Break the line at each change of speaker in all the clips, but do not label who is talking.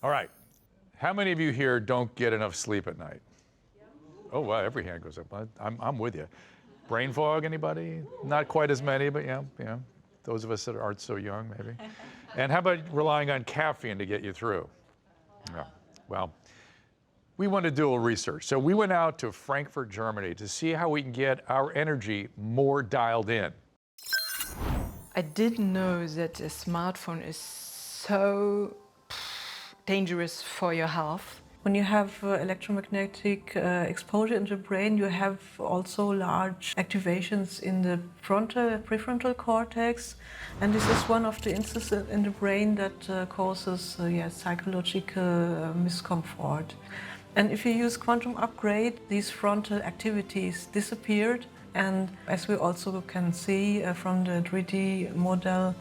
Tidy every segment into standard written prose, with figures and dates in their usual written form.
All right. How many of you here don't get enough sleep at night? Oh, wow, every hand goes up. I'm with you. Brain fog, anybody? Not quite as many, but yeah. Those of us that aren't so young, maybe. And how about relying on caffeine to get you through? Yeah. Well, we want to do a little research. So we went out to Frankfurt, Germany to see how we can get our energy more dialed in.
I didn't know that a smartphone is so dangerous for your health.
When you have electromagnetic exposure in the brain, you have also large activations in the prefrontal cortex, and this is one of the instances in the brain that causes psychological discomfort. And if you use quantum upgrade, these frontal activities disappeared, and as we also can see from the 3D model,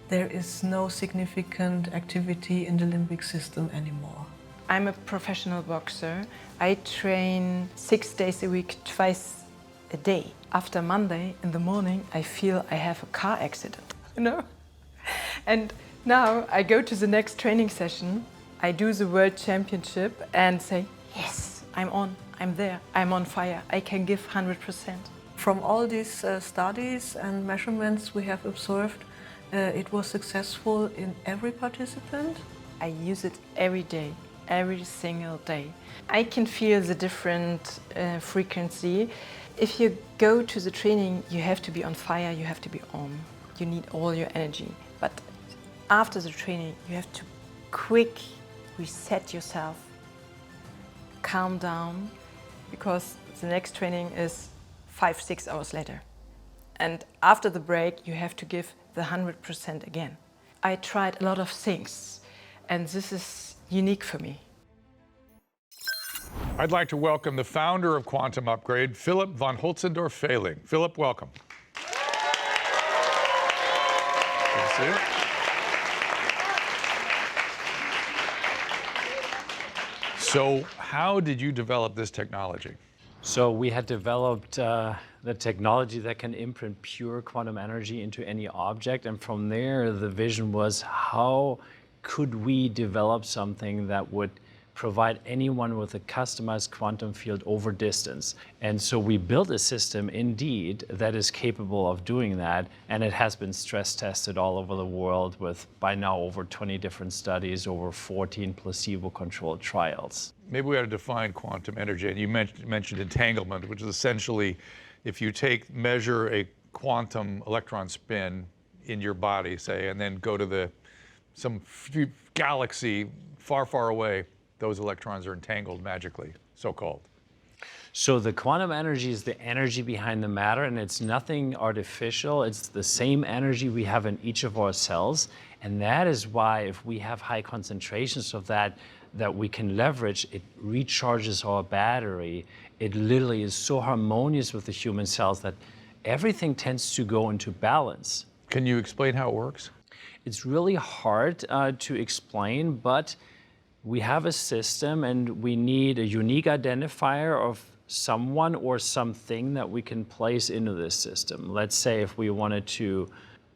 there is no significant activity in the limbic system anymore.
I'm a professional boxer. I train 6 days a week, twice a day. After Monday in the morning, I feel I have a car accident, And now I go to the next training session. I do the World Championship and say, yes, I'm on, I'm there, I'm on fire, I can give 100%.
From all these studies and measurements we have observed, it was successful in every participant.
I use it every day. Every single day. I can feel the different frequency. If you go to the training, you have to be on fire, you have to be on. You need all your energy. But after the training, you have to quick reset yourself, calm down, because the next training is 5-6 hours later. And after the break, you have to give the 100% again. I tried a lot of things, and this is unique for me.
I'd like to welcome the founder of Quantum Upgrade, Philipp von Holzendorf-Fehling. Philipp, welcome. Good to see you. So, how did you develop this technology?
So we had developed the technology that can imprint pure quantum energy into any object, and from there the vision was, how could we develop something that would provide anyone with a customized quantum field over distance? And so we built a system indeed that is capable of doing that, and it has been stress tested all over the world with by now over 20 different studies, over 14 placebo-controlled trials.
Maybe we ought to define quantum energy. And you mentioned entanglement, which is essentially if you measure a quantum electron spin in your body, say, and then go to some galaxy far, far away, those electrons are entangled magically, so-called.
So the quantum energy is the energy behind the matter, and it's nothing artificial. It's the same energy we have in each of our cells, and that is why if we have high concentrations of that we can leverage, it recharges our battery. It literally is so harmonious with the human cells that everything tends to go into balance.
Can you explain how it works?
It's really hard to explain, but we have a system and we need a unique identifier of someone or something that we can place into this system. Let's say if we wanted to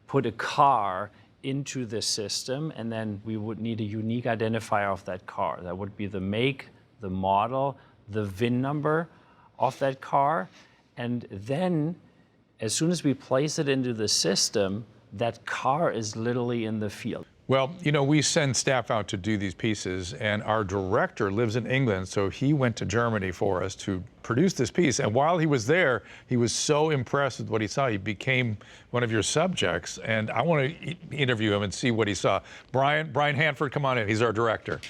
put a car into this system, and then we would need a unique identifier of that car. That would be the make, the model, the VIN number of that car, and then as soon as we place it into the system, that car is literally in the field.
Well, we send staff out to do these pieces, and our director lives in England, so he went to Germany for us to produce this piece. And while he was there, he was so impressed with what he saw, he became one of your subjects. And I want to interview him and see what he saw. Brian Hanford, come on in. He's our director.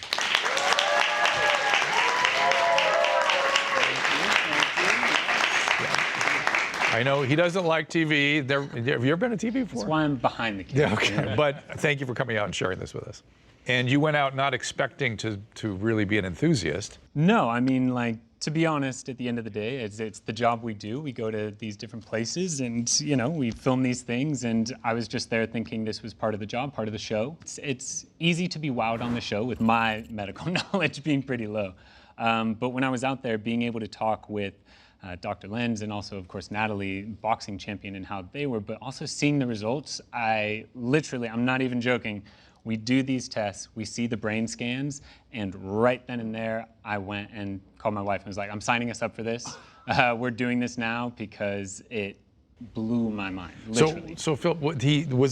I know he doesn't like TV. Have you ever been on TV before?
That's why I'm behind the camera.
Yeah, okay. But thank you for coming out and sharing this with us. And you went out not expecting to really be an enthusiast.
No, I mean, to be honest, at the end of the day, it's the job we do. We go to these different places and, we film these things. And I was just there thinking this was part of the job, part of the show. It's easy to be wowed on the show with my medical knowledge being pretty low. But when I was out there, being able to talk with Dr. Lenz and also, of course, Natalie, boxing champion, and how they were, but also seeing the results, I'm not even joking, We do these tests, we see the brain scans, and right then and there, I went and called my wife and was like, I'm signing us up for this. We're doing this now because it blew my mind, literally.
So Phil, was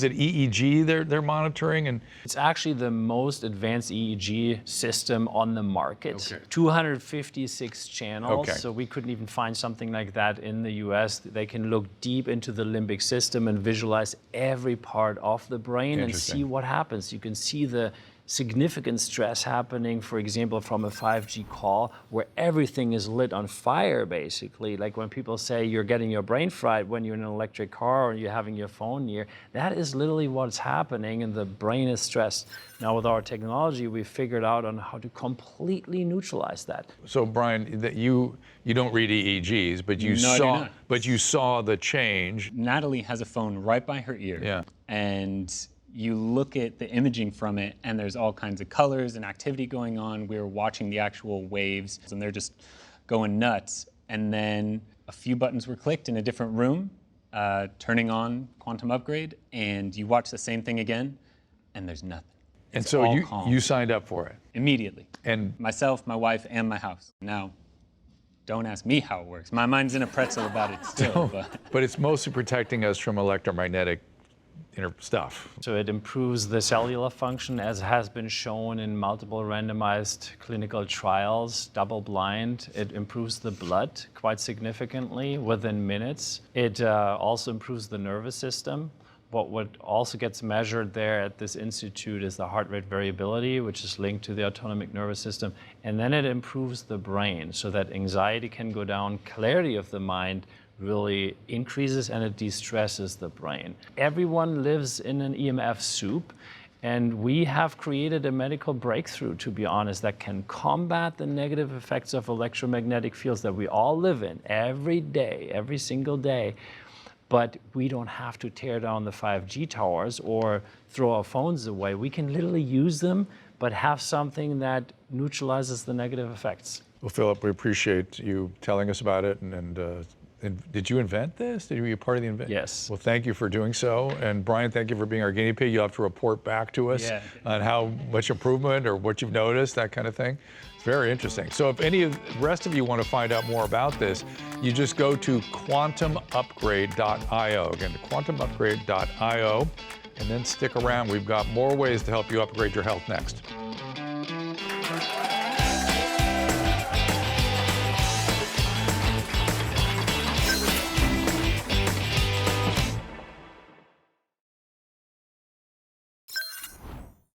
it EEG they're monitoring? And
It's actually the most advanced EEG system on the market.
Okay.
256 channels,
Okay.
so we couldn't even find something like that in the US. They can look deep into the limbic system and visualize every part of the brain and
Interesting.
see what happens. You can see the significant stress happening, for example, from a 5G call where everything is lit on fire, basically. Like when people say you're getting your brain fried when you're in an electric car or you're having your phone near, that is literally what's happening, and the brain is stressed. Now with our technology, we've figured out on how to completely neutralize that.
so Brian, that you don't read EEGs, but you
No, I do
saw
not.
but you saw the change.
Natalie has a phone right by her ear.
Yeah.
And you look at the imaging from it, and there's all kinds of colors and activity going on. We were watching the actual waves, and they're just going nuts. And then a few buttons were clicked in a different room, turning on Quantum Upgrade, and you watch the same thing again, and there's nothing.
And
It's
so
all
you
calm.
signed up for it.
Immediately.
And
Myself, my wife, and my house. Now, don't ask me how it works. My mind's in a pretzel about it still,
but it's mostly protecting us from electromagnetic stuff.
So it improves the cellular function, as has been shown in multiple randomized clinical trials, double-blind. It improves the blood quite significantly within minutes. It also improves the nervous system. But what also gets measured there at this institute is the heart rate variability, which is linked to the autonomic nervous system. And then it improves the brain so that anxiety can go down, clarity of the mind really increases, and it de-stresses the brain. Everyone lives in an EMF soup, and we have created a medical breakthrough, to be honest, that can combat the negative effects of electromagnetic fields that we all live in every day, every single day. But we don't have to tear down the 5G towers or throw our phones away. We can literally use them, but have something that neutralizes the negative effects.
Well, Philip, we appreciate you telling us about it. And did you invent this? Did you be a part of the invention?
Yes.
Well, thank you for doing so. And Brian, thank you for being our guinea pig. You'll have to report back to us on how much improvement or what you've noticed, that kind of thing. It's very interesting. So if any of the rest of you want to find out more about this, you just go to quantumupgrade.io. Again, to quantumupgrade.io. And then stick around. We've got more ways to help you upgrade your health next.